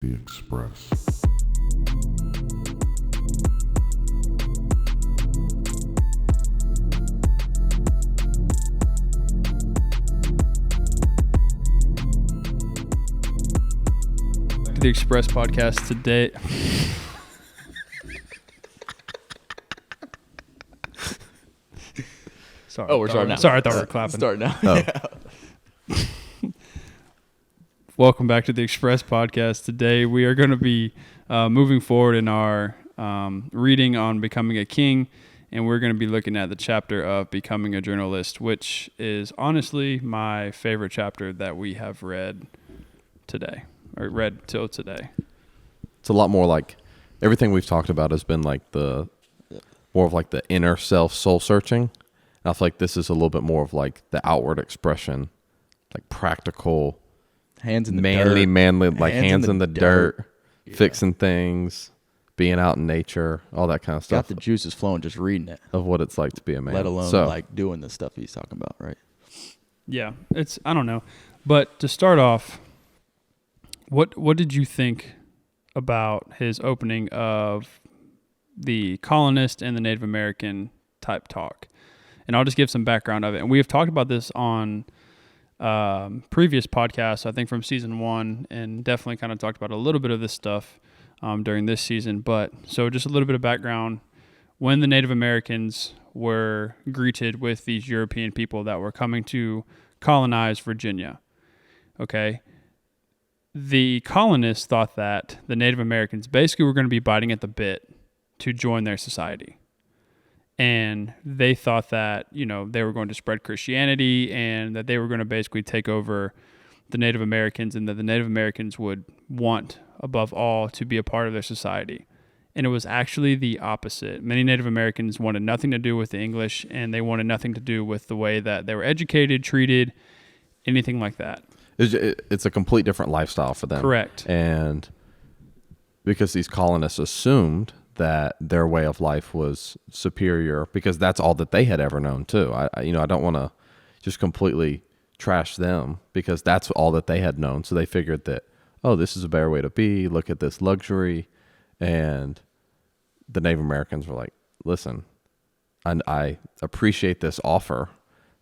The Express. The Express podcast today. Sorry. Oh, we're starting now. Sorry, I thought we were clapping. Start now. Oh. Welcome back to the Express podcast. Today we are going to be moving forward in our reading on becoming a king, and we're going to be looking at the chapter of becoming a journalist, which is honestly my favorite chapter that we have read today, or read till today. It's a lot more like everything we've talked about has been like the more of like the inner self soul searching. And I feel like this is a little bit more of like the outward expression, like practical, hands in the manly, dirt. like hands in the dirt, Yeah. fixing things, being out in nature, all that kind of stuff. Got the juices flowing just reading it, of what it's like to be a man. let alone like doing the stuff he's talking about, right? Yeah, I don't know. But to start off, what did you think about his opening of the colonist and the Native American type talk? And I'll just give some background of it. And we have talked about this on previous podcasts, I think from season 1, and definitely kind of talked about a little bit of this stuff during this season. But so just a little bit of background. When the Native Americans were greeted with these European people that were coming to colonize Virginia, okay, the colonists thought that the Native Americans basically were going to be biting at the bit to join their society. And they thought that, you know, they were going to spread Christianity and that they were going to basically take over the Native Americans, and that the Native Americans would want, above all, to be a part of their society. And it was actually the opposite. Many Native Americans wanted nothing to do with the English, and they wanted nothing to do with the way that they were educated, treated, anything like that. It's a complete different lifestyle for them. Correct. And because these colonists assumed that their way of life was superior because that's all that they had ever known too. I don't want to just completely trash them because that's all that they had known. So they figured that, oh, this is a better way to be. Look at this luxury. And the Native Americans were like, listen, I appreciate this offer,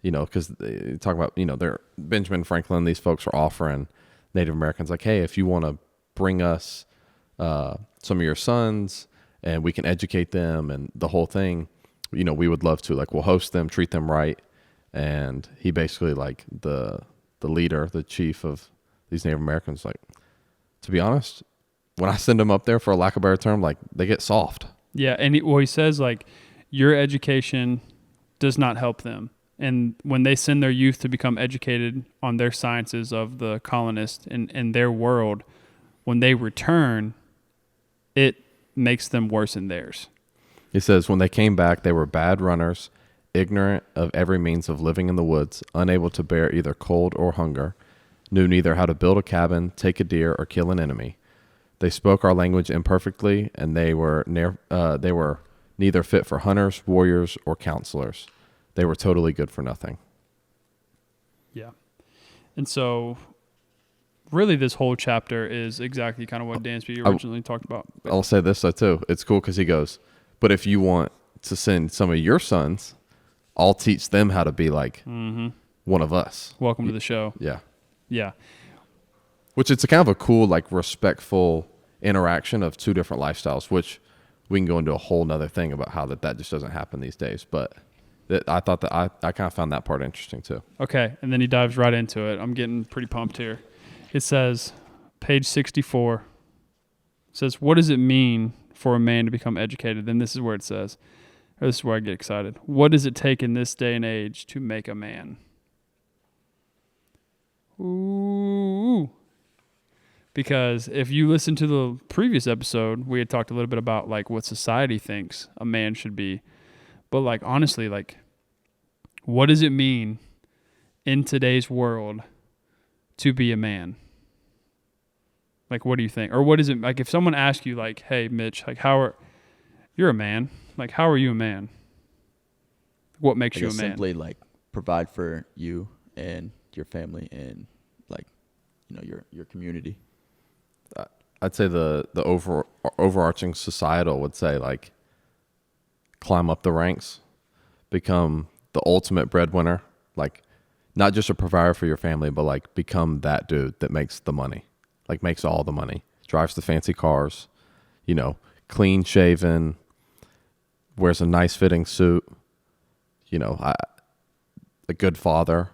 because they talk about, they're Benjamin Franklin, these folks are offering Native Americans like, hey, if you want to bring us some of your sons and we can educate them and the whole thing, we would love to. Like, we'll host them, treat them right. And he basically, like, the leader, the chief of these Native Americans, like, to be honest, when I send them up there, for a lack of a better term, like, they get soft. Yeah, and he says, like, your education does not help them. And when they send their youth to become educated on their sciences of the colonists and their world, when they return, it makes them worse in theirs. He says, when they came back, they were bad runners, ignorant of every means of living in the woods, unable to bear either cold or hunger, knew neither how to build a cabin, take a deer, or kill an enemy. They spoke our language imperfectly, and they were neither fit for hunters, warriors, or counselors. They were totally good for nothing. Yeah. And so really this whole chapter is exactly kind of what Dansby originally talked about. I'll say this though too. It's cool because he goes, but if you want to send some of your sons, I'll teach them how to be like one of us. Welcome to the show. Yeah. Yeah. Which it's a kind of a cool, like, respectful interaction of two different lifestyles, which we can go into a whole nother thing about how that just doesn't happen these days. But I thought that I kind of found that part interesting too. Okay. And then he dives right into it. I'm getting pretty pumped here. It says, page 64, it says, what does it mean for a man to become educated? Then this is where it says, or this is where I get excited. What does it take in this day and age to make a man? Ooh. Because if you listen to the previous episode, we had talked a little bit about like what society thinks a man should be. But like, honestly, like, what does it mean in today's world to be a man? Like, what do you think? Or what is it, like, if someone asks you, like, hey, Mitch, like, you're a man. Like, how are you a man? What makes you a man? Simply, like, provide for you and your family and, like, your community. I'd say the overarching societal would say like climb up the ranks, become the ultimate breadwinner, like not just a provider for your family, but like become that dude that makes the money, like makes all the money, drives the fancy cars, you know, clean shaven, wears a nice fitting suit, you know, a good father.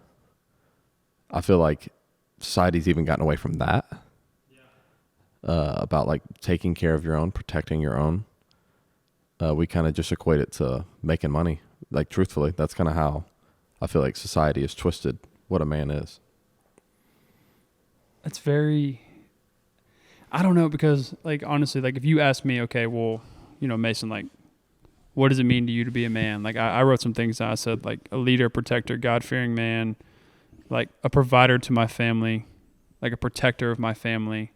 I feel like society's even gotten away from that. About like taking care of your own, protecting your own. We kind of just equate it to making money. Like truthfully, that's kind of how I feel like society has twisted what a man is. That's very, I don't know, because like honestly, like if you ask me, okay, well, you know, Mason, like what does it mean to you to be a man? Like I wrote some things down. I said like a leader, protector, God-fearing man, like a provider to my family, like a protector of my family.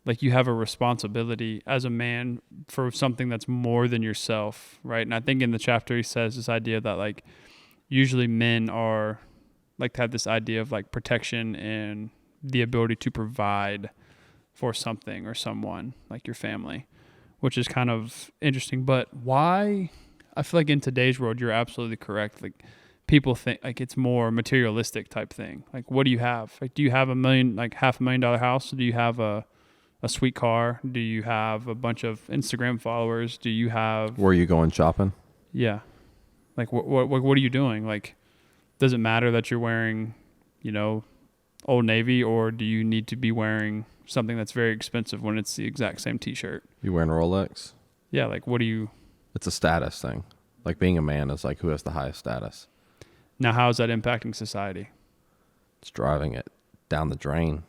Like you have a responsibility as a man for something that's more than yourself, right? And I think in the chapter he says this idea that like usually men are like have this idea of like protection and the ability to provide for something or someone, like your family, which is kind of interesting. But why? I feel like in today's world, you're absolutely correct. Like people think like it's more materialistic type thing. Like what do you have? Like do you have $500,000 house? Do you have a sweet car? Do you have a bunch of Instagram followers? Do you have... Where are you going shopping? Yeah. Like, what are you doing? Like, does it matter that you're wearing, you know, Old Navy, or do you need to be wearing something that's very expensive when it's the exact same t-shirt? You wearing a Rolex? Yeah, like, what do you... It's a status thing. Like being a man is like who has the highest status. Now, how is that impacting society? It's driving it down the drain.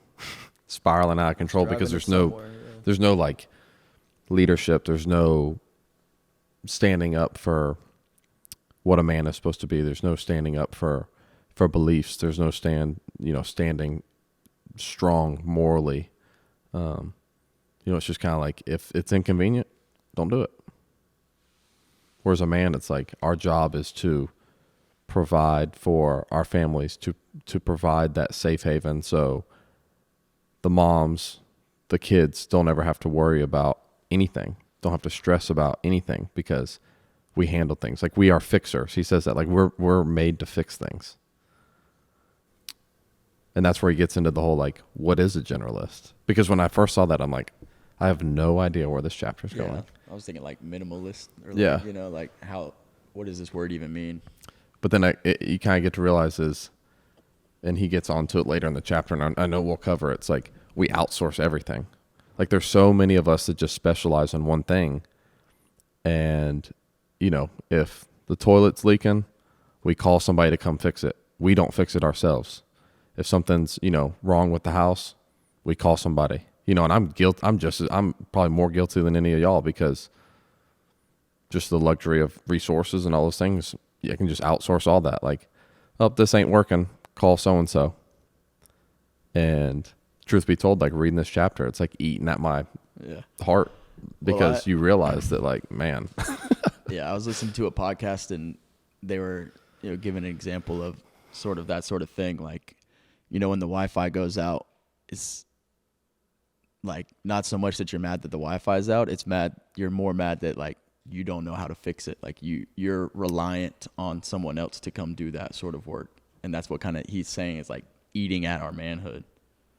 Spiraling out of control because there's no like leadership. There's no standing up for what a man is supposed to be. There's no standing up for beliefs. There's no standing strong morally. It's just kind of like if it's inconvenient, don't do it. Whereas a man, it's like our job is to provide for our families, to provide that safe haven. So the moms, the kids don't ever have to worry about anything, don't have to stress about anything because we handle things. Like we are fixers. He says that like we're made to fix things. And that's where he gets into the whole like, what is a generalist? Because when I first saw that, I'm like, I have no idea where this chapter is going. I was thinking like minimalist or Yeah. like what does this word even mean? But then you kind of get to realize and he gets onto it later in the chapter, and I know we'll cover it. It's like we outsource everything. Like there's so many of us that just specialize in one thing. And, if the toilet's leaking, we call somebody to come fix it. We don't fix it ourselves. If something's, wrong with the house, we call somebody. And I'm probably more guilty than any of y'all because just the luxury of resources and all those things, I can just outsource all that. Like, oh, this ain't working. Call so-and-so. And truth be told, like reading this chapter, it's like eating at my heart because you realize that like, man. Yeah, I was listening to a podcast and they were, giving an example of sort of that sort of thing. Like, when the Wi-Fi goes out, it's like not so much that you're mad that the Wi-Fi is out. You're more mad that like you don't know how to fix it. Like you're reliant on someone else to come do that sort of work. And that's what kind of he's saying is like eating at our manhood.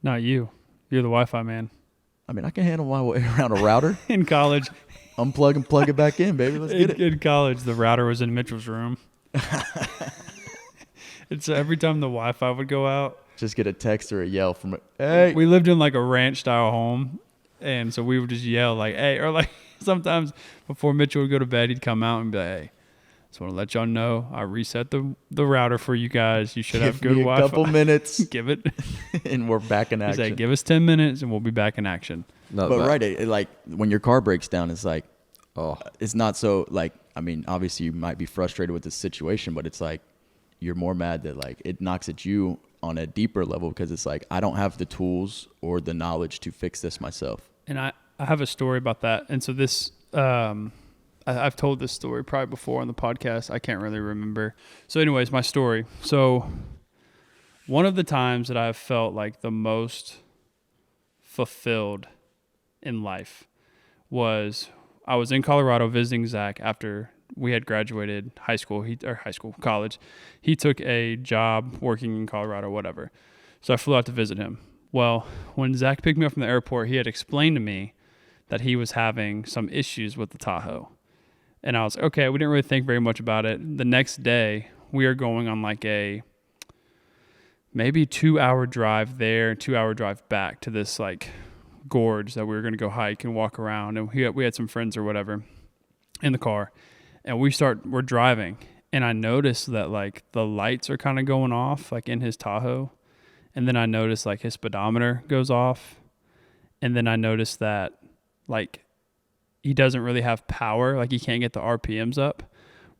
Not you. You're the Wi-Fi man. I mean, I can handle my way around a router. In college. Unplug and plug it back in, baby. Let's get it. In college, the router was in Mitchell's room. It's every time the Wi-Fi would go out. Just get a text or a yell from hey. We lived in like a ranch-style home, and so we would just yell like, hey, or like sometimes before Mitchell would go to bed, he'd come out and be like, hey, just want to let y'all know I reset the router for you guys. You should have good Wi-Fi. A couple minutes. Give it. And we're back in action. He's like, give us 10 minutes and we'll be back in action. No, but right, it, like when your car breaks down, it's like, it's not so like, I mean, obviously you might be frustrated with the situation, but it's like, you're more mad that like it knocks at you on a deeper level because it's like, I don't have the tools or the knowledge to fix this myself. And I have a story about that. And so this, I've told this story probably before on the podcast. I can't really remember. So anyways, my story. So one of the times that I've felt like the most fulfilled in life was I was in Colorado visiting Zach after we had graduated college. He took a job working in Colorado, whatever. So I flew out to visit him. Well, when Zach picked me up from the airport, he had explained to me that he was having some issues with the Tahoe. And I was like, okay, we didn't really think very much about it. The next day, we are going on like a maybe 2-hour drive there, 2-hour drive back to this like gorge that we were going to go hike and walk around. And we had some friends or whatever in the car. And we're driving. And I noticed that like the lights are kind of going off like in his Tahoe. And then I noticed like his speedometer goes off. And then I noticed that like he doesn't really have power. Like he can't get the RPMs up.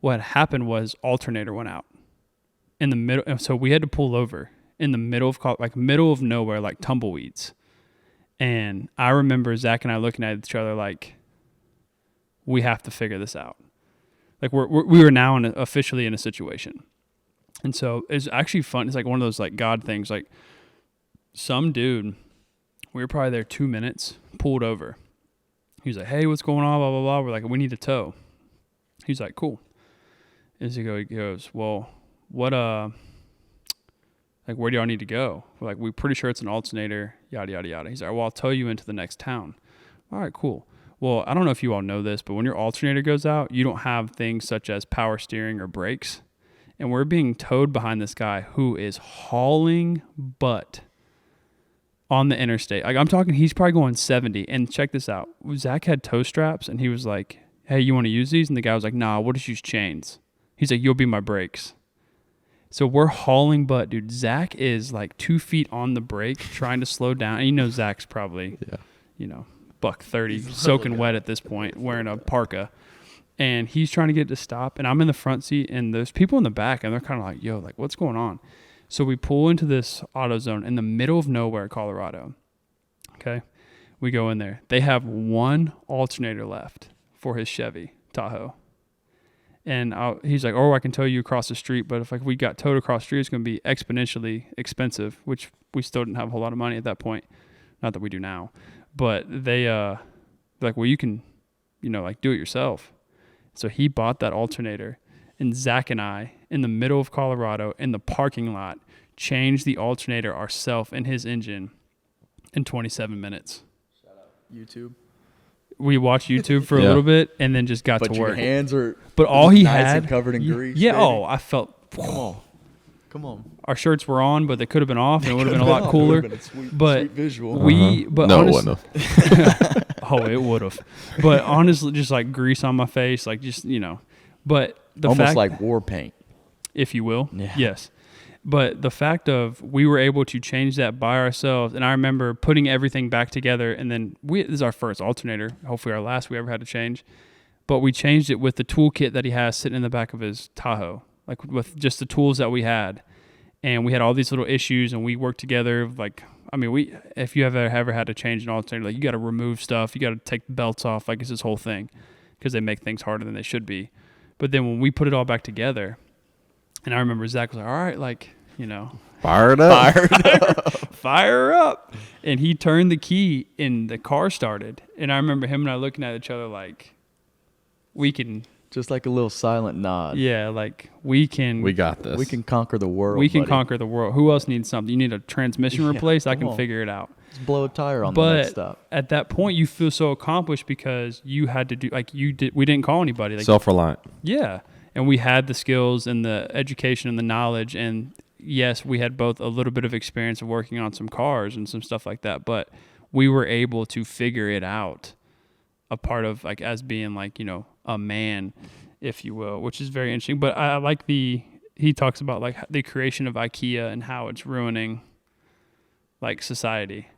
What happened was alternator went out in the middle. So we had to pull over in the middle of nowhere, like tumbleweeds. And I remember Zach and I looking at each other like, we have to figure this out. Like we were now officially in a situation. And so it's actually fun. It's like one of those like God things. Like some dude, we were probably there 2 minutes, pulled over. He's like, hey, what's going on? Blah, blah, blah. We're like, we need a tow. He's like, cool. As he goes, well, what, like, where do y'all need to go? We're like, we're pretty sure it's an alternator, yada, yada, yada. He's like, well, I'll tow you into the next town. All right, cool. Well, I don't know if you all know this, but when your alternator goes out, you don't have things such as power steering or brakes. And we're being towed behind this guy who is hauling butt on the interstate. Like I'm talking, he's probably going 70. And check this out. Zach had tow straps and he was like, hey, you want to use these? And the guy was like, nah, we'll just use chains. He's like, you'll be my brakes. So we're hauling butt, dude. Zach is like 2 feet on the brake trying to slow down. And you know Zach's probably, $130, soaking wet at this point, wearing a parka. And he's trying to get it to stop. And I'm in the front seat and there's people in the back and they're kind of like, yo, like what's going on? So we pull into this AutoZone in the middle of nowhere, Colorado. Okay. We go in there. They have one alternator left for his Chevy Tahoe. And he's like, oh, I can tow you across the street. But if like we got towed across the street, it's going to be exponentially expensive, which we still didn't have a whole lot of money at that point. Not that we do now. But they like, well, you can, like do it yourself. So he bought that alternator. And Zach and I, in the middle of Colorado, in the parking lot, changed the alternator ourselves in his engine in 27 minutes. Shout out YouTube. We watched YouTube for a little bit and then just got to work. But your hands are all he nice had and covered in grease. Yeah, baby. I felt. Come on. Our shirts were on, but they could have been off, and it would have been a lot cooler. It would have been but sweet visual. But no, honestly, it wouldn't have. oh, it would have. But honestly, just like grease on my face, like just But the almost fact, like war paint, if you will. Yeah. Yes. But the fact of we were able to change that by ourselves, and I remember putting everything back together, and then this is our first alternator, hopefully our last we ever had to change, but we changed it with the toolkit that he has sitting in the back of his Tahoe, like with just the tools that we had, and we had all these little issues, and we worked together. Like, I mean, if you have ever had to change an alternator, like you got to remove stuff, you got to take the belts off, like it's this whole thing, because they make things harder than they should be. But then when we put it all back together. And I remember Zach was like, all right, like, Fire it up. fire up. And he turned the key and the car started. And I remember him and I looking at each other like, we can. Just like a little silent nod. Yeah, like we can. We got this. We can conquer the world. We can buddy. conquer the world. Who else needs something? You need a transmission replaced? I can figure it out. Just blow a tire on the next stop. But at that point, you feel so accomplished because you had to do, like you did. We didn't call anybody. Like, Self-reliant. Yeah. And we had the skills and the education and the knowledge. And yes, we had both a little bit of experience of working on some cars and some stuff like that. But we were able to figure it out a part of like as being like, a man, if you will, which is very interesting. But I like he talks about like the creation of IKEA and how it's ruining like society.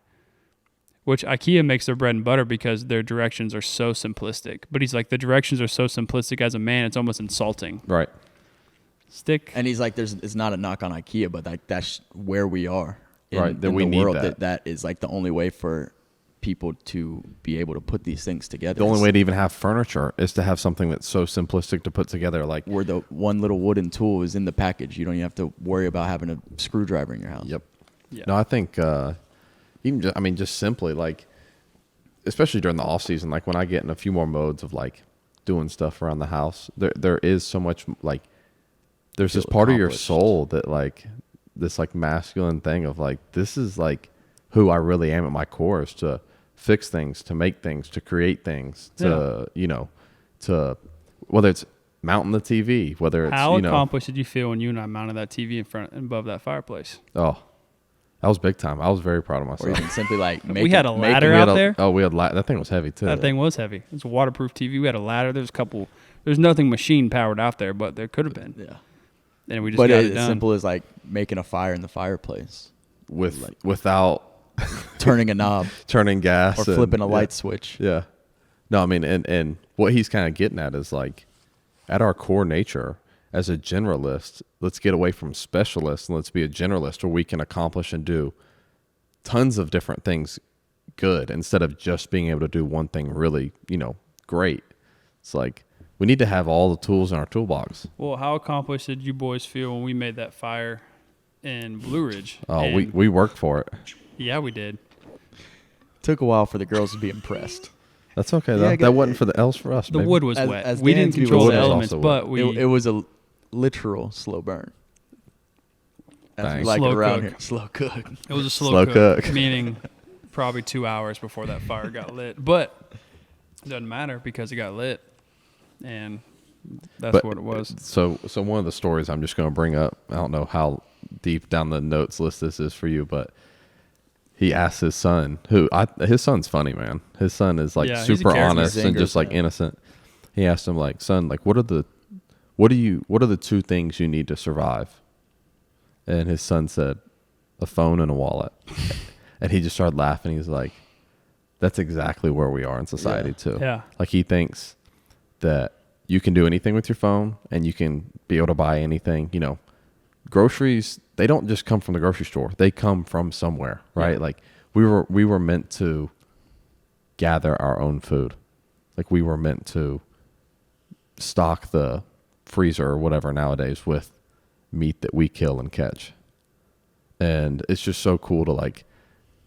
Which IKEA makes their bread and butter because their directions are so simplistic. But he's like, the directions are so simplistic as a man, it's almost insulting. Right. Stick. And he's like, it's not a knock on IKEA, but like that's where we are. Right, that in we the need world, that. that is like the only way for people to be able to put these things together. The only way to even have furniture is to have something that's so simplistic to put together. Like where the one little wooden tool is in the package. You don't even have to worry about having a screwdriver in your house. Yep. Yeah. No, I think just simply like especially during the off season, like when I get in a few more modes of like doing stuff around the house, there is so much like there's this Feel part of your accomplished. soul that like this like masculine thing of like this is like who I really am at my core, is to fix things, to make things, to create things, to to whether it's mounting the TV, whether it's How accomplished did you feel when you and I mounted that TV in front above that fireplace? oh, that was big time. I was very proud of myself. Or even simply like We had a ladder We had out there. Oh, we had that thing was heavy too. That thing was heavy. It's a waterproof TV. We had a ladder. There's nothing machine powered out there, but there could have been. Yeah. And we just But got it's it done. simple as like making a fire in the fireplace, without turning a knob, turning gas or and- flipping a yeah. light switch. Yeah. No, I mean, and what he's kind of getting at is like, at our core nature, as a generalist, let's get away from specialists and let's be a generalist where we can accomplish and do tons of different things good instead of just being able to do one thing really, great. It's like we need to have all the tools in our toolbox. Well, how accomplished did you boys feel when we made that fire in Blue Ridge? Oh, And we worked for it. yeah, we did. Took a while for the girls to be impressed. That's okay Yeah, though. I That get- wasn't for the L's for us. The baby. wood was As- wet. as We didn't Dansby was control the saying- elements, also but wet. we It was a literal slow burn. As we Thanks. like Slow it around cook. here. Slow cook. it was a slow, Slow cook, cook. meaning probably 2 hours before that fire got lit. But it doesn't matter because it got lit, and that's But- what it was. So one of the stories I'm just going to bring up, I don't know how deep down the notes list this is for you, but he asked his son, his son's funny, man. His son is like Yeah, he's a super character. honest and Zingers, just like yeah. innocent. He asked him like, son, like what are the two things you need to survive? And his son said, a phone and a wallet. And he just started laughing. He's like, that's exactly where we are in society too. Yeah. Like he thinks that you can do anything with your phone and you can be able to buy anything, groceries, they don't just come from the grocery store. They come from somewhere, right? Yeah. Like we were meant to gather our own food. Like we were meant to stock the freezer or whatever nowadays with meat that we kill and catch. And it's just so cool to like,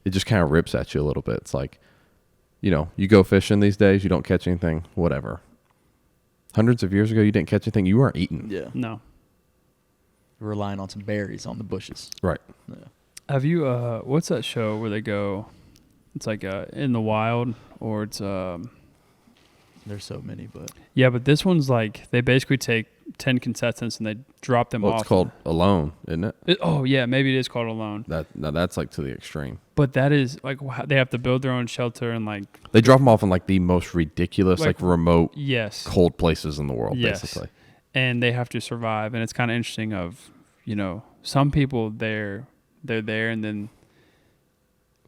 it just kind of rips at you a little bit. It's like, you go fishing these days, you don't catch anything, whatever. Hundreds of years ago, you didn't catch anything, you weren't eating. Yeah. No. Relying on some berries on the bushes. Right. Yeah. Have you what's that show where they go, it's like in the wild, or it's There's so many, but yeah, but this one's like they basically take 10 contestants and they drop them Well, off. it's called Alone, isn't it? Oh yeah, maybe it is called Alone. That's like to the extreme. But that is like they have to build their own shelter and like They drop them off in like the most ridiculous, Like, like remote, yes, cold places in the world, Yes. basically. and they have to survive. And it's kind of interesting. Of some people they're there, and then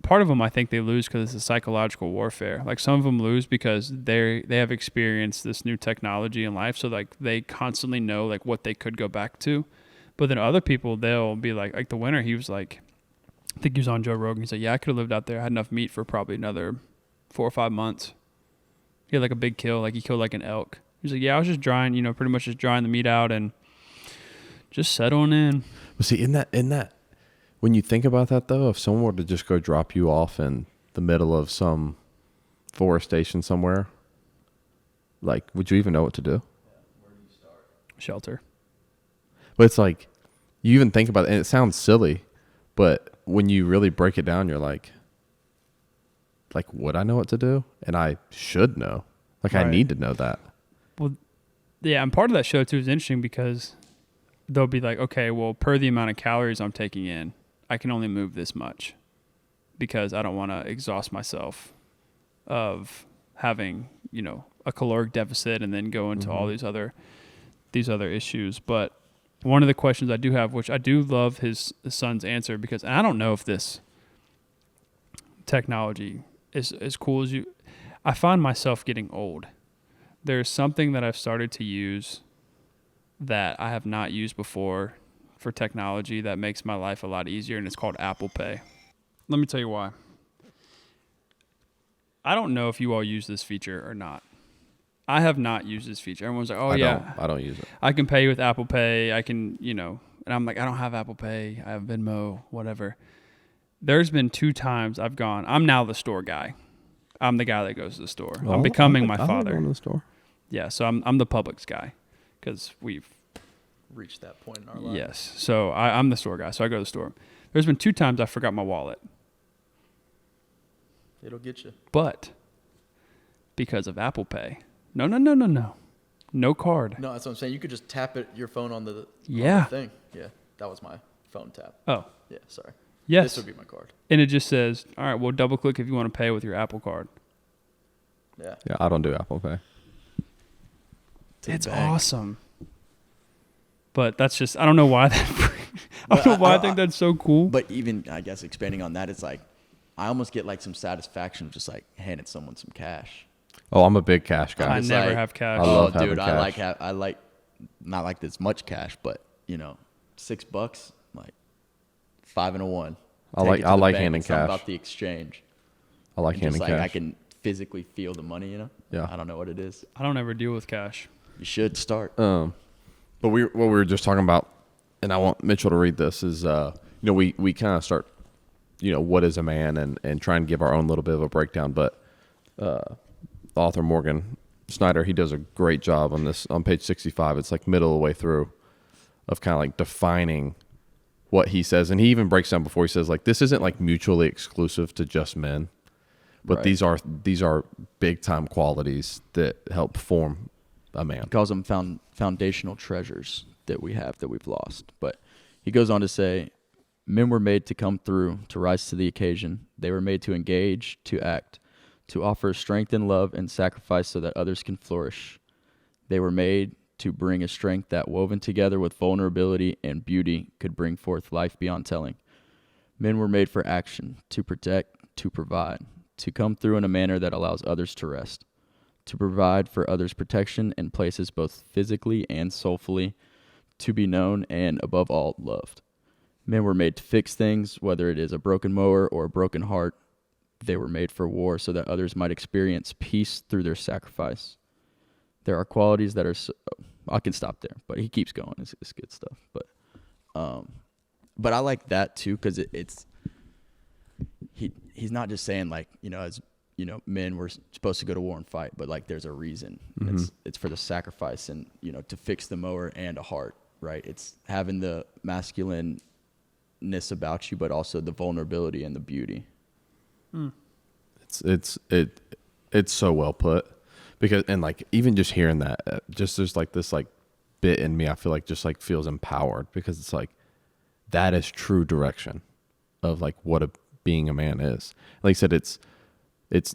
part of them I think they lose because it's a psychological warfare. Like some of them lose because they have experienced this new technology in life, so like they constantly know like what they could go back to. But then other people, they'll be like the winner. He was like, I think he was on Joe Rogan. He's like, yeah, I could have lived out there. I had enough meat for probably another 4 or 5 months. He had like a big kill. Like he killed like an elk. He's like, yeah, I was just drying, pretty much just drying the meat out and just settling in. But see, in that, when you think about that though, if someone were to just go drop you off in the middle of some forestation somewhere, like, would you even know what to do? Shelter. But it's like, you even think about it, and it sounds silly, but when you really break it down, you're like, would I know what to do? And I should know. Like, I Right. need to know that. Well, yeah, and part of that show too is interesting because they'll be like, okay, well, per the amount of calories I'm taking in, I can only move this much because I don't want to exhaust myself of having, a caloric deficit and then go into all these other issues. But one of the questions I do have, which I do love his son's answer, because and I don't know if this technology is as cool as you. I find myself getting old. There's something that I've started to use that I have not used before for technology that makes my life a lot easier, and it's called Apple Pay. Let me tell you why. I don't know if you all use this feature or not. I have not used this feature. Everyone's like, oh, I don't use it. I can pay with Apple Pay. I can, and I'm like, I don't have Apple Pay. I have Venmo, whatever. There's been 2 times I've gone, I'm now the store guy. I'm the guy that goes to the store. Oh, I'm becoming my I like father. going to the store. Yeah, so I'm the Publix guy because we've Reached that point in our life. yes. So I'm the store guy. So I go to the store. There's been 2 times I forgot my wallet, It'll get you. but because of Apple Pay, no card. No, that's what I'm saying. You could just tap your phone on the Yeah. thing. Yeah, that was my phone tap. Oh, Yeah, sorry. yes. This would be my card. And it just says, all right, well, double click if you want to pay with your Apple Card. Yeah. Yeah, I don't do Apple Pay. It's Bang. awesome. But that's just, I don't know why that, I don't know why I think that's so cool. But even, I guess, expanding on that, it's like, I almost get like some satisfaction of just like handing someone some cash. Oh, I'm a big cash guy. I It's never like, have cash. I love oh, having dude, cash. I like not like this much cash, but $6, like 5 and a 1. I Take like- it to I the like bank. handing It's something cash. about the exchange. I like And handing just like cash. I can physically feel the money, Yeah. I don't know what it is. I don't ever deal with cash. You should start. But what we were just talking about, and I want Mitchell to read this, is we kind of start, what is a man, and try and give our own little bit of a breakdown. But the author Morgan Snyder, he does a great job on this on page 65. It's like middle of the way through of kind of like defining what he says, and he even breaks down before he says like this isn't like mutually exclusive to just men, but Right. these are big time qualities that help form a man. He calls them foundational treasures that we have that we've lost. But he goes on to say, men were made to come through, to rise to the occasion. They were made to engage, to act, to offer strength and love and sacrifice so that others can flourish. They were made to bring a strength that, woven together with vulnerability and beauty, could bring forth life beyond telling. Men were made for action, to protect, to provide, to come through in a manner that allows others to rest, to provide for others protection in places both physically and soulfully, to be known and, above all, loved. Men were made to fix things, whether it is a broken mower or a broken heart. They were made for war so that others might experience peace through their sacrifice. There are qualities that are I can stop there, but he keeps going. It's good stuff. But I like that too, because he's not just saying like, as men were supposed to go to war and fight, but like there's a reason. Mm-hmm. It's for the sacrifice and to fix the mower and a heart, right? It's having the masculineness about you, but also the vulnerability and the beauty. It's so well put, because and like even just hearing that, just there's like this like bit in me, I feel like just like feels empowered, because it's like that is true direction of like what being a man is. Like I said, it's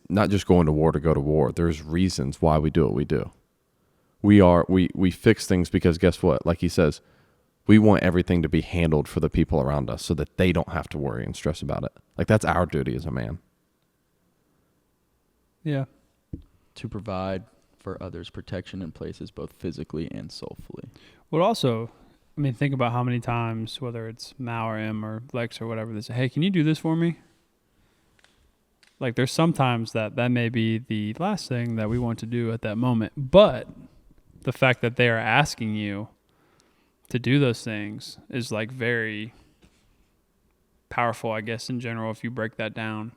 not just going to war to go to war. There's reasons why we do what we do. We fix things because guess what? Like he says, we want everything to be handled for the people around us so that they don't have to worry and stress about it. Like that's our duty as a man. Yeah. To provide for others protection in places both physically and soulfully. Well, also, I mean, think about how many times, whether it's Mal or M or Lex or whatever, they say, hey, can you do this for me? Like, there's sometimes that may be the last thing that we want to do at that moment. But the fact that they are asking you to do those things is, like, very powerful, I guess, in general, if you break that down.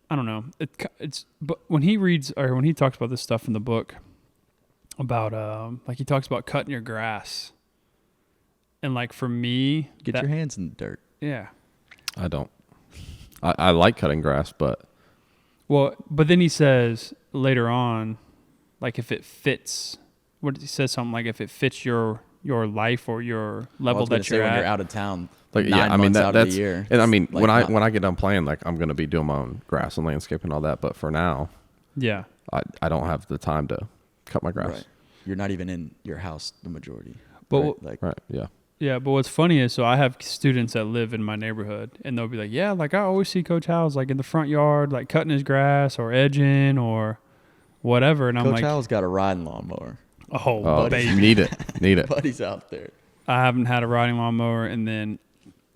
I don't know. But when he reads, or when he talks about this stuff in the book about, like, he talks about cutting your grass. And, like, for me... Get your hands in the dirt. Yeah. I don't. I like cutting grass, but... Well, but then he says later on, like, if it fits... He says something like, if it fits your life or your level that you're when at. you're out of town, Like, 9 I mean, months out that's... of the year. And I mean, Like, when I get done playing, like, I'm going to be doing my own grass and landscape and all that. But for now, Yeah. I don't have the time to cut my grass. Right. You're not even in your house the majority. But right? Like, Right, yeah. Yeah, but what's funny is, so I have students that live in my neighborhood, and they'll be like, yeah, like, I always see Coach Howells, like, in the front yard, like, cutting his grass or edging or whatever. And I'm Coach like, Howell's got a riding lawnmower. oh, Oh, baby. need it. Buddy's out there. I haven't had a riding lawnmower, and then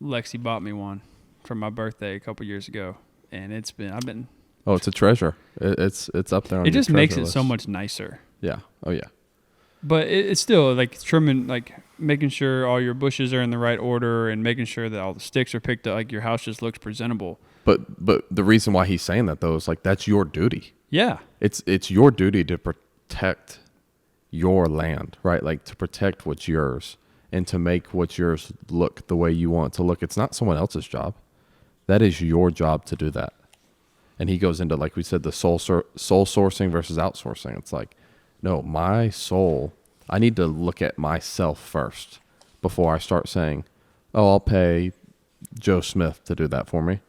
Lexi bought me one for my birthday a couple years ago, and I've been. Oh, it's a treasure. It's up there on It your just makes treasure it list. so much nicer. Yeah. Oh, yeah. But it's still like trimming, like making sure all your bushes are in the right order and making sure that all the sticks are picked up, like your house just looks presentable. But the reason why he's saying that though is like that's your duty. Yeah. It's your duty to protect your land, right? Like to protect what's yours and to make what's yours look the way you want it to look. It's not someone else's job. That is your job to do that. And he goes into, like we said, the soul sourcing versus outsourcing. It's like, no, my soul, I need to look at myself first before I start saying, oh, I'll pay Joe Smith to do that for me.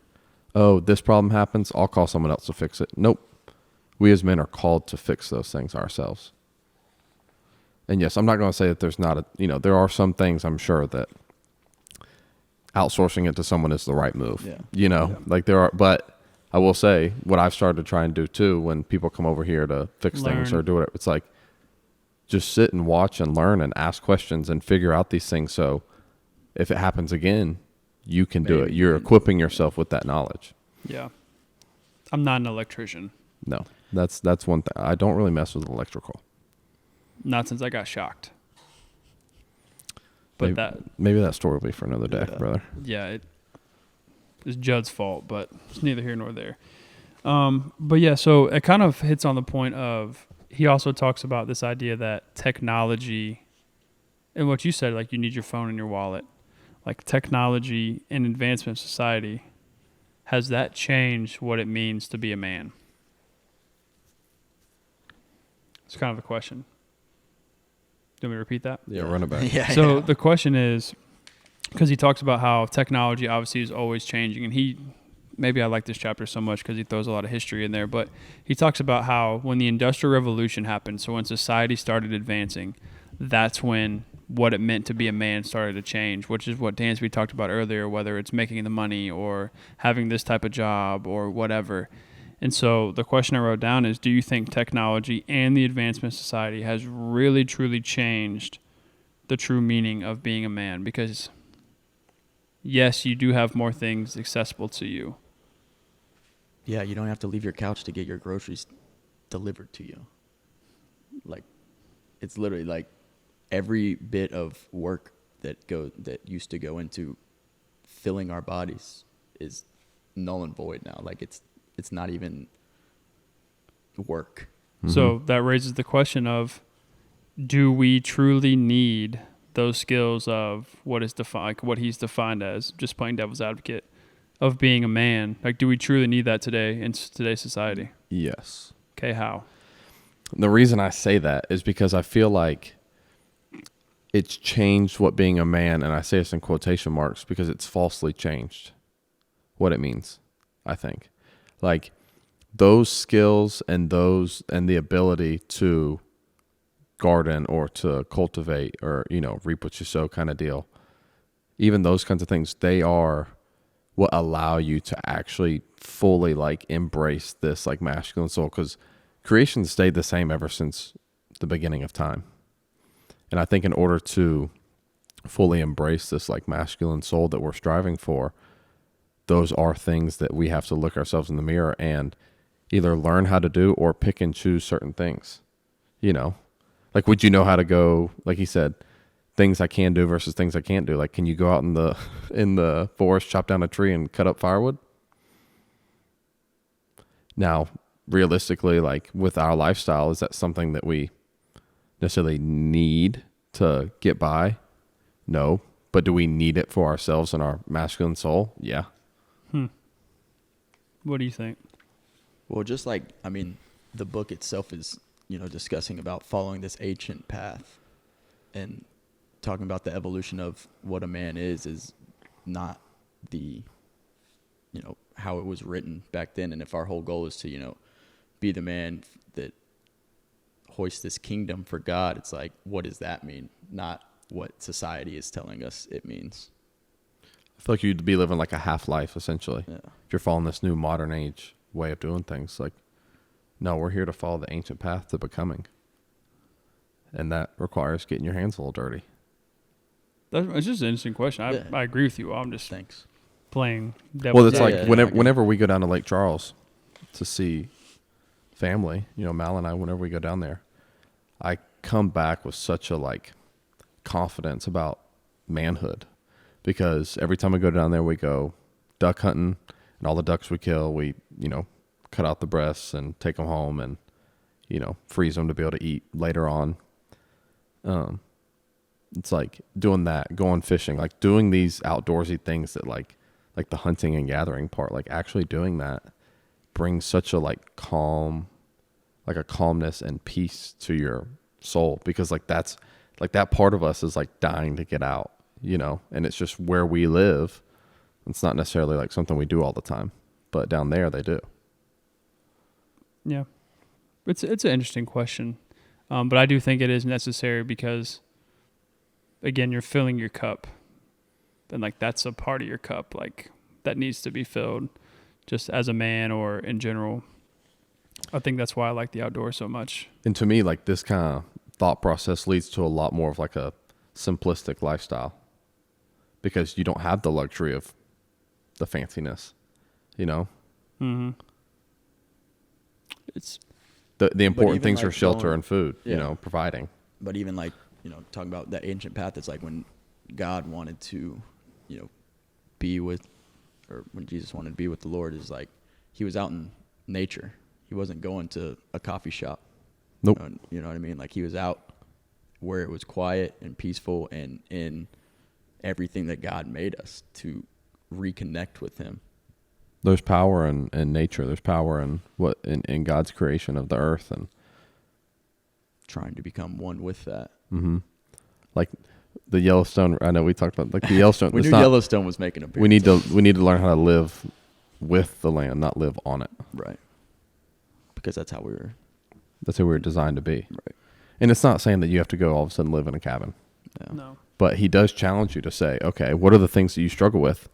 Oh, this problem happens, I'll call someone else to fix it. Nope. We as men are called to fix those things ourselves. And yes, I'm not going to say that there's not there are some things I'm sure that outsourcing it to someone is the right move. Yeah. Like there are, but I will say what I've started to try and do too when people come over here to fix things or do whatever, it's like just sit and watch and learn and ask questions and figure out these things. So if it happens again, you can do it. You're equipping yourself with that knowledge. Yeah. I'm not an electrician. No, that's one thing. I don't really mess with electrical. Not since I got shocked. But maybe that story will be for another day, brother. Yeah, it's Judd's fault, but it's neither here nor there. But yeah, so it kind of hits on the point of, he also talks about this idea that technology, and what you said, like you need your phone and your wallet, like technology and advancement of society, has that changed what it means to be a man? It's kind of the question. Do you want me to repeat that? Yeah, run it back. So the question is, because he talks about how technology obviously is always changing, and maybe I like this chapter so much because he throws a lot of history in there, but he talks about how when the Industrial Revolution happened, so when society started advancing, that's when what it meant to be a man started to change, which is what Dansby talked about earlier, whether it's making the money or having this type of job or whatever. And so the question I wrote down is, do you think technology and the advancement of society has really, truly changed the true meaning of being a man? Because, yes, you do have more things accessible to you. Yeah, you don't have to leave your couch to get your groceries delivered to you. Like, it's literally like every bit of work that used to go into filling our bodies is null and void now. Like, it's not even work. Mm-hmm. So that raises the question of, do we truly need those skills of what is defined, like what he's defined as, just playing devil's advocate, of being a man? Like, do we truly need that today in today's society? Yes. Okay, how? The reason I say that is because I feel like it's changed what being a man, and I say this in quotation marks because it's falsely changed what it means, I think. Like those skills and the ability to garden or to cultivate or, reap what you sow kind of deal. Even those kinds of things, they are what allow you to actually fully like embrace this like masculine soul, because creation stayed the same ever since the beginning of time. And I think in order to fully embrace this like masculine soul that we're striving for, those are things that we have to look ourselves in the mirror and either learn how to do or pick and choose certain things. Like, would you know how to go, like he said, things I can do versus things I can't do? Like, can you go out in the forest, chop down a tree and cut up firewood? Now, realistically, like with our lifestyle, is that something that we necessarily need to get by? No. But do we need it for ourselves and our masculine soul? Yeah. What do you think? Well, just like, the book itself is, discussing about following this ancient path and talking about the evolution of what a man is not the, how it was written back then. And if our whole goal is to, be the man that hoists this kingdom for God, it's like, what does that mean? Not what society is telling us it means. I feel like you'd be living like a half-life, essentially. Yeah. If you're following this new modern age way of doing things. Like, no, we're here to follow the ancient path to becoming. And that requires getting your hands a little dirty. It's just an interesting question. I agree with you. I'm just playing devil's Well, it's advocate. like whenever we go down to Lake Charles to see family, Mal and I, whenever we go down there, I come back with such a like confidence about manhood, because every time we go down there, we go duck hunting And all the ducks we kill, we, cut out the breasts and take them home and, freeze them to be able to eat later on. It's like doing that, going fishing, like doing these outdoorsy things that like the hunting and gathering part, like actually doing that brings such a like calm, like a calmness and peace to your soul, because like that's like that part of us is like dying to get out, and it's just where we live. It's not necessarily like something we do all the time, but down there they do. Yeah. It's an interesting question. But I do think it is necessary because, again, you're filling your cup. And, like, that's a part of your cup, like, that needs to be filled just as a man or in general. I think that's why I like the outdoors so much. And to me, like, this kind of thought process leads to a lot more of, like, a simplistic lifestyle, because you don't have the luxury of the fanciness, Mm-hmm. It's... The important things like are shelter and food, yeah. Providing. But even like, talking about that ancient path, it's like when God wanted to, be with, or when Jesus wanted to be with the Lord, is like he was out in nature. He wasn't going to a coffee shop. Nope. You know what I mean? Like he was out where it was quiet and peaceful and in everything that God made us to reconnect with him. There's power in nature. There's power in God's creation of the earth, and trying to become one with that. Mm-hmm. Like the Yellowstone. I know we talked about like the Yellowstone. We knew Yellowstone was making a. We need to learn how to live with the land, not live on it. Right. Because that's how we were. That's how we were designed to be. Right. And it's not saying that you have to go all of a sudden live in a cabin. Yeah. No. But he does challenge you to say, okay, what are the things that you struggle with?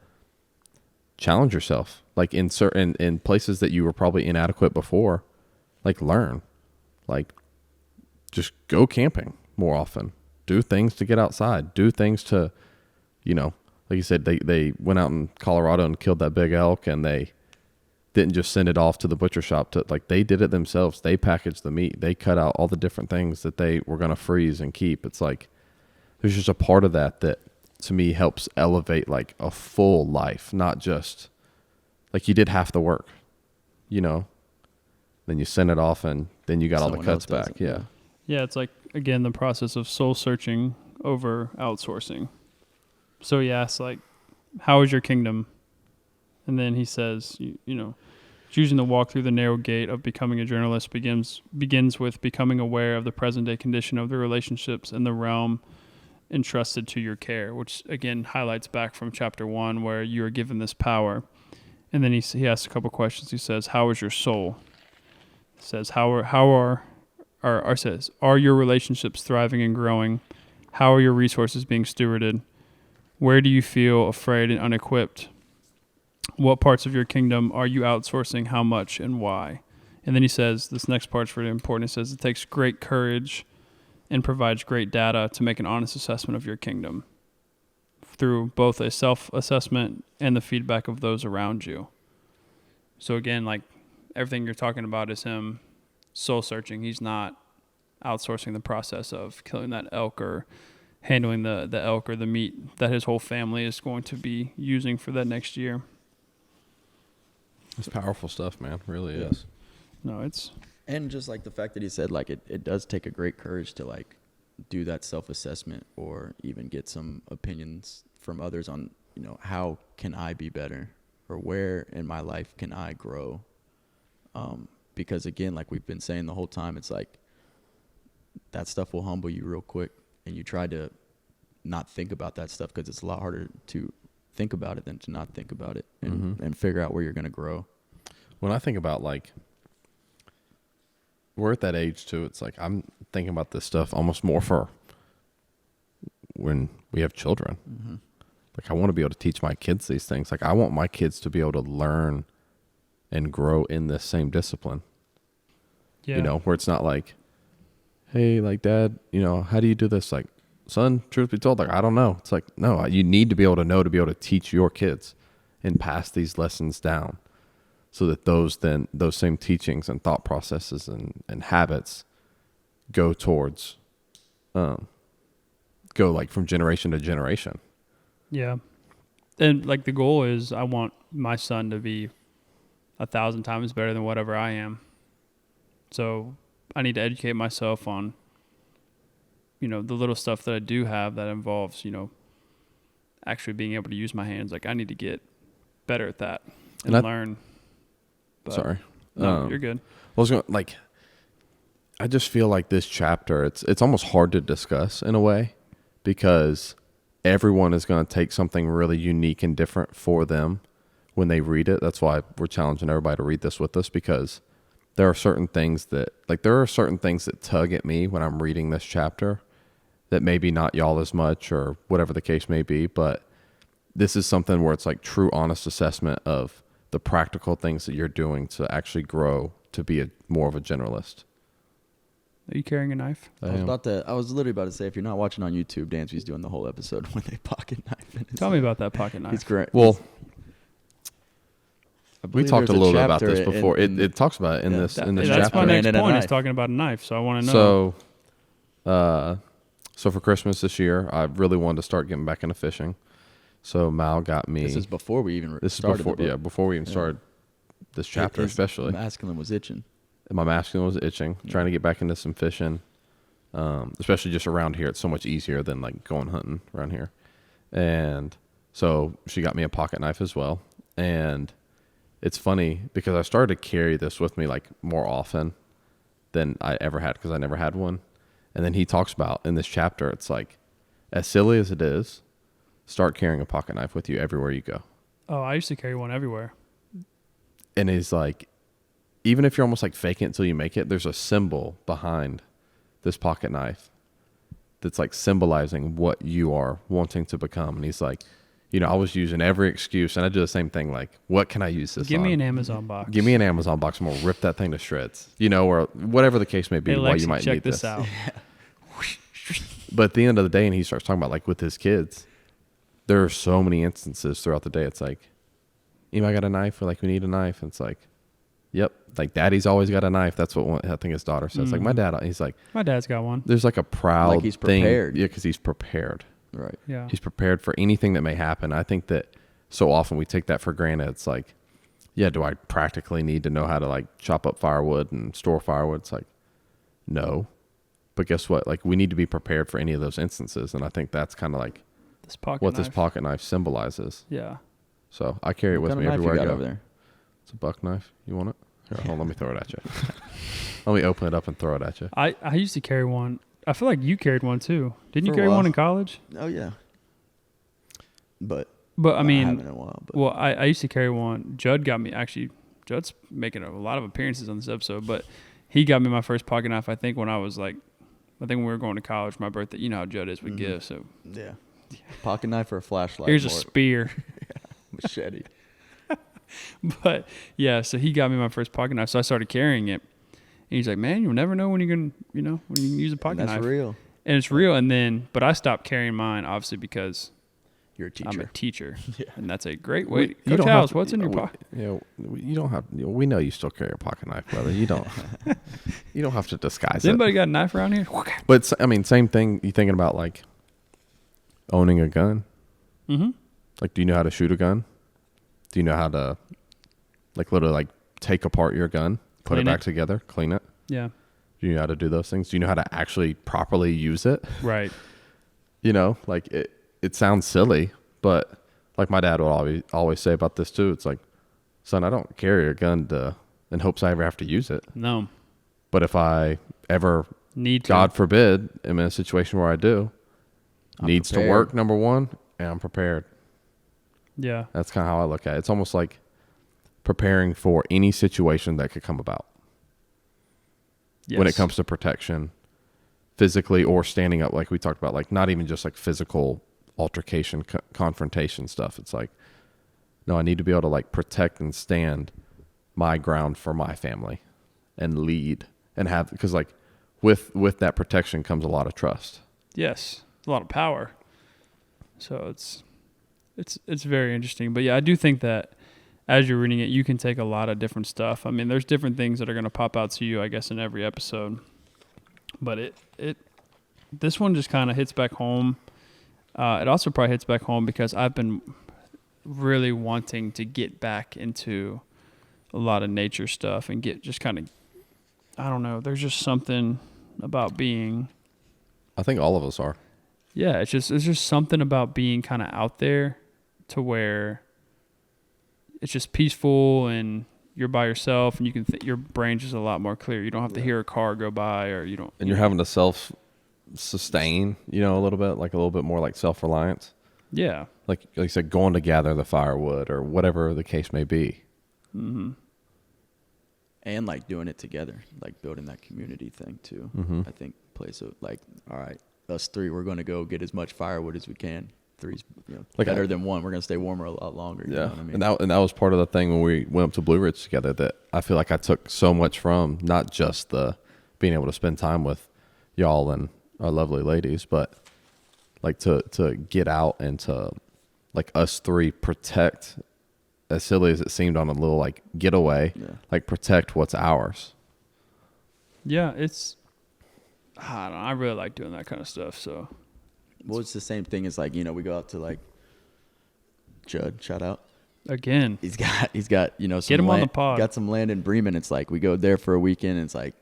Challenge yourself. Like in places that you were probably inadequate before, like learn, like just go camping more often, do things to get outside, do things to, like you said, they went out in Colorado and killed that big elk, and they didn't just send it off to the butcher shop they did it themselves. They packaged the meat. They cut out all the different things that they were going to freeze and keep. It's like, there's just a part of that to me helps elevate like a full life, not just like you did half the work, then you send it off and then you got all the cuts back. Yeah. Yeah. It's like, again, the process of soul searching over outsourcing. So he asks, like, how is your kingdom? And then he says, choosing to walk through the narrow gate of becoming a journalist begins with becoming aware of the present day condition of the relationships in the realm entrusted to your care, which again highlights back from chapter 1 where you are given this power. And then he asks a couple questions. He says, how is your soul? He says, are your relationships thriving and growing? How are your resources being stewarded? Where do you feel afraid and unequipped? What parts of your kingdom are you outsourcing? How much and why? And then he says, this next part's really important. He says, it takes great courage and provides great data to make an honest assessment of your kingdom through both a self-assessment and the feedback of those around you. So again, like everything you're talking about is him soul searching. He's not outsourcing the process of killing that elk or handling the elk or the meat that his whole family is going to be using for that next year. It's powerful stuff, man. Really is. No, it's... And just like the fact that he said, like, it does take a great courage to, like, do that self-assessment or even get some opinions from others on, how can I be better or where in my life can I grow? Because, again, like we've been saying the whole time, it's like that stuff will humble you real quick, and you try to not think about that stuff because it's a lot harder to think about it than to not think about it and figure out where you're going to grow. When I think about, like, we're at that age too. It's like I'm thinking about this stuff almost more for when we have children. Mm-hmm. Like I want to be able to teach my kids these things. Like I want my kids to be able to learn and grow in this same discipline. Yeah. Where it's not like, hey, like Dad, how do you do this? Like, son, truth be told, like I don't know. It's like, no, you need to be able to know to be able to teach your kids and pass these lessons down. So that those same teachings and thought processes and habits go towards, go like from generation to generation. Yeah. And like the goal is I want my son to be 1,000 times better than whatever I am. So I need to educate myself on, the little stuff that I do have that involves, actually being able to use my hands. Like I need to get better at that and learn. But sorry. No, you're good. I just feel like this chapter, it's almost hard to discuss in a way because everyone is going to take something really unique and different for them when they read it. That's why we're challenging everybody to read this with us, because there are certain things that tug at me when I'm reading this chapter that maybe not y'all as much or whatever the case may be, but this is something where it's like true honest assessment of the practical things that you're doing to actually grow to be more of a generalist. Are you carrying a knife? I was literally about to say, if you're not watching on YouTube, Dansby's doing the whole episode with a pocket knife in his Tell me about that pocket knife. He's great. Well, we talked a little bit about this before. It talks about it in this That's chapter. my next point. Is talking about a knife, so I want to know. So for Christmas this year, I really wanted to start getting back into fishing. So Mal got me. This is before we even started. Before we even started this chapter, especially. Masculine was itching. My masculine was itching, trying to get back into some fishing, especially just around here. It's so much easier than like going hunting around here. And so she got me a pocket knife as well. And it's funny because I started to carry this with me like more often than I ever had because I never had one. And then he talks about in this chapter, it's like, as silly as it is, start carrying a pocket knife with you everywhere you go. Oh, I used to carry one everywhere. And he's like, even if you're almost like faking it until you make it, there's a symbol behind this pocket knife that's like symbolizing what you are wanting to become. And he's like, I was using every excuse, and I do the same thing. Like, what can I use this on? Give me an Amazon box. Give me an Amazon box. I'm going to rip that thing to shreds, or whatever the case may be. Hey, why Lexi, you might check need this out. But at the end of the day, and he starts talking about like with his kids, there are so many instances throughout the day. It's like, I got a knife. We're like, we need a knife. And it's like, yep. Like daddy's always got a knife. That's what I think his daughter says. Mm-hmm. Like my dad, he's like, my dad's got one. There's like a proud like he's prepared. thing. Yeah. Cause he's prepared. Right. Yeah. He's prepared for anything that may happen. I think that so often we take that for granted. It's like, do I practically need to know how to like chop up firewood and store firewood? It's like, no. But guess what? Like we need to be prepared for any of those instances. And I think that's kind of like this pocket knife symbolizes. Yeah. So I carry it with me everywhere I go. Over there? It's a buck knife. You want it? Here, hold on, let me throw it at you. Let me open it up and throw it at you. I used to carry one. I feel like you carried one too. Didn't you carry one in college? Oh yeah. But I mean, I haven't in a while. But. Well, I used to carry one. Judd got me, actually, Judd's making a lot of appearances on this episode, but he got me my first pocket knife, I think, when we were going to college, my birthday. You know how Judd is with gifts. So yeah. Pocket knife or a flashlight? Here's a spear. Machete. But yeah, so he got me my first pocket knife, so I started carrying it. And he's like, man, you'll never know when you're going to, when you can use a pocket knife. That's real. And it's real. But I stopped carrying mine, obviously, because you're a teacher. I'm a teacher. Yeah. And that's a great way. Coach Howells, what's in your pocket? You don't have, we know you still carry a pocket knife, brother. You don't, you don't have to disguise Has anybody got a knife around here? But I mean, same thing. You thinking about like owning a gun? Mm-hmm. Like, do you know how to shoot a gun? Do you know how to like literally like take apart your gun, put it back together, clean it? Yeah. Do you know how to do those things? Do you know how to actually properly use it? Right. Like it sounds silly, but like my dad would always say about this too. It's like, son, I don't carry a gun in hopes I ever have to use it. No. But if I ever need to, God forbid, am in a situation where I do, needs to work, number one, and I'm prepared. Yeah. That's kind of how I look at it. It's almost like preparing for any situation that could come about. Yes. When it comes to protection, physically or standing up, like we talked about, like not even just like physical altercation, confrontation stuff. It's like, no, I need to be able to like protect and stand my ground for my family and lead and have, because like with that protection comes a lot of trust. Yes. A lot of power. So it's very interesting. But yeah, I do think that as you're reading it, you can take a lot of different stuff. I mean, there's different things that are going to pop out to you, I guess, in every episode. But this one just kind of hits back home. It also probably hits back home because I've been really wanting to get back into a lot of nature stuff and get just kind of, I don't know, there's just something about being, I think all of us are. yeah, it's just something about being kind of out there to where it's just peaceful and you're by yourself and you can your brain's just a lot more clear. You don't have to hear a car go by, or you don't. And you're having to self-sustain, a little bit, like a little bit more like self-reliance. Yeah. Like you said, going to gather the firewood or whatever the case may be. Mm-hmm. And like doing it together, like building that community thing too. Mm-hmm. I think plays a, like, all right, us three, we're going to go get as much firewood as we can. Three's Like better than one. We're going to stay warmer a lot longer. You know what I mean? And that was part of the thing when we went up to Blue Ridge together, that I feel like I took so much from, not just the being able to spend time with y'all and our lovely ladies, but like to get out and to, like, us three protect, as silly as it seemed on a little like getaway, like protect what's ours. Yeah, it's, I don't know, I really like doing that kind of stuff. So, well, it's the same thing as like, we go out to like Judd, shout out. again, He's got some Get him on land, the pod. got some land in Bremen. It's like we go there for a weekend. And it's like,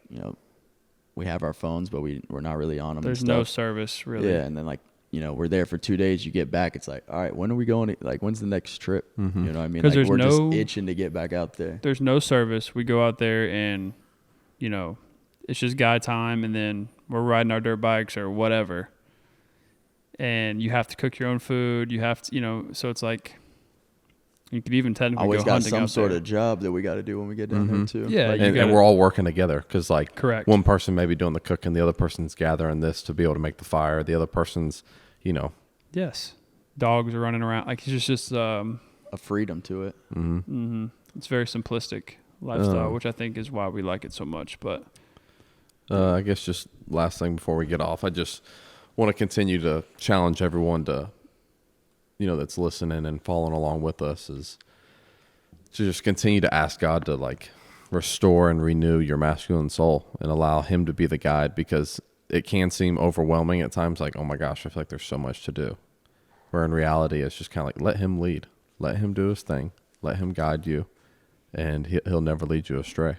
we have our phones, but we're not really on them. there's and no stuff. service really. Yeah, and then like, we're there for 2 days. You get back, it's like, all right, when are we going? Like, when's the next trip? Mm-hmm. You know what I mean? 'Cause Like, there's we're just no- itching to get back out there. There's no service. We go out there and, it's just guy time, and then we're riding our dirt bikes or whatever. And you have to cook your own food. You have to, so it's like, you could even technically Always go got hunting some out sort there. of job that we got to do when we get down Mm-hmm. there too. Yeah, Like, you And gotta- we're all working together because, like, Correct. one person may be doing the cooking, the other person's gathering this to be able to make the fire, the other person's, Yes. Dogs are running around. Like, it's just a freedom to it. it's very simplistic lifestyle, Oh. which I think is why we like it so much. But I guess just last thing before we get off, I just want to continue to challenge everyone to, that's listening and following along with us, is to just continue to ask God to, like, restore and renew your masculine soul and allow him to be the guide, because it can seem overwhelming at times. Like, oh my gosh, I feel like there's so much to do. Where in reality, it's just kind of like, let him lead, let him do his thing, let him guide you, and he'll never lead you astray.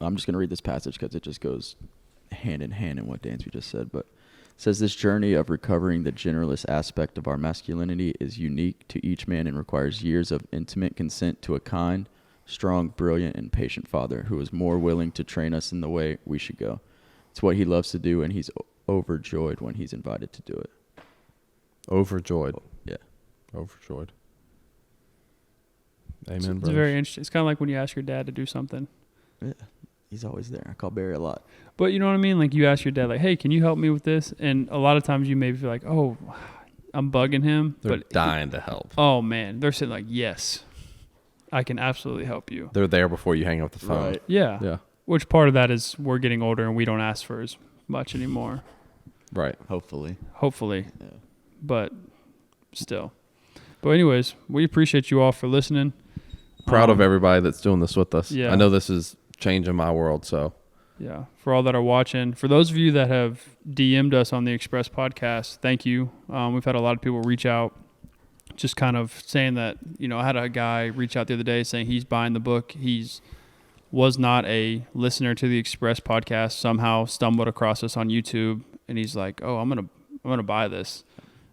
I'm just going to read this passage because it just goes hand in hand in what Dansby just said. But it says, this journey of recovering the generalist aspect of our masculinity is unique to each man and requires years of intimate consent to a kind, strong, brilliant, and patient father who is more willing to train us in the way we should go. It's what he loves to do, and he's overjoyed when he's invited to do it. Overjoyed. Yeah. Overjoyed. it's Amen, brothers. very interesting. It's kind of like when you ask your dad to do something. Yeah. He's always there. I call Barry a lot. But you know what I mean? Like, you ask your dad, like, hey, can you help me with this? And a lot of times you maybe feel like, oh, I'm bugging him. They're but dying to help. oh, man. They're saying, like, yes, I can absolutely help you. They're there before you hang up the phone. Right. Yeah. Yeah. Which part of that is we're getting older and we don't ask for as much anymore. Right. Hopefully. Hopefully. Yeah. But still. But anyways, we appreciate you all for listening. Proud of everybody that's doing this with us. Yeah. I know this is changing my world, so Yeah. For all that are watching, for those of you that have DM'd us on the Express podcast, thank you. We've had a lot of people reach out, just kind of saying that, I had a guy reach out the other day saying he's buying the book. Was not a listener to the Express podcast, somehow stumbled across us on YouTube, and he's like, oh, I'm gonna buy this.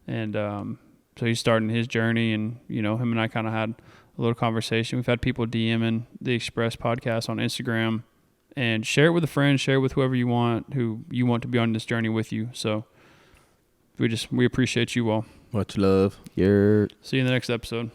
And so he's starting his journey, and him and I kind of had a little conversation. We've had people DMing the Express podcast on Instagram, and share it with a friend, share it with who you want to be on this journey with you. So we appreciate you all. much love. You're See you in the next episode.